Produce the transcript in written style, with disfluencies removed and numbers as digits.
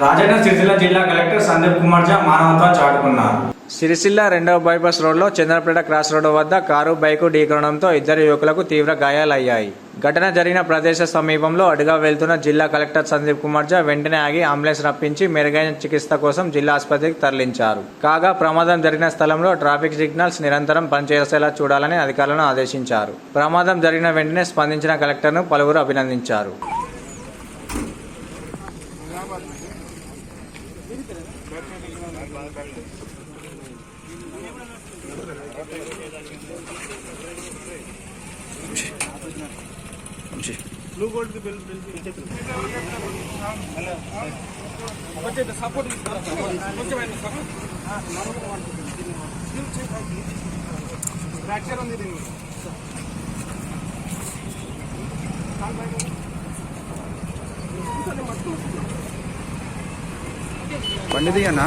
రాజన్న సిరిసిల్ల జిల్లా కలెక్టర్ సందీప్ కుమార్ ఝా మానవత్వం చాటుకున్నారు. సిరిసిల్ల 2వ బైపాస్ రోడ్లో చంద్రపేట క్రాస్ రోడ్డు వద్ద కారు బైకు ఢీకొనడంతో ఇద్దరు యువకులకు తీవ్ర గాయాలయ్యాయి. ఘటన జరిగిన ప్రదేశ సమీపంలో అడుగా వెళ్తున్న జిల్లా కలెక్టర్ సందీప్ కుమార్ ఝా వెంటనే ఆగి అంబులెన్స్ రప్పించి మెరుగైన చికిత్స కోసం జిల్లా ఆసుపత్రికి తరలించారు. కాగా ప్రమాదం జరిగిన స్థలంలో ట్రాఫిక్ సిగ్నల్స్ నిరంతరం పనిచేసేలా చూడాలని అధికారులను ఆదేశించారు. ప్రమాదం జరిగిన వెంటనే స్పందించిన కలెక్టర్ను పలువురు అభినందించారు. బ్లూ గోల్డ్ కి బిల్ కొంచెం సపోర్ట్ కొంచెం ఫ్రాక్చర్ ఉంది దీనికి బండి దిగన్నా.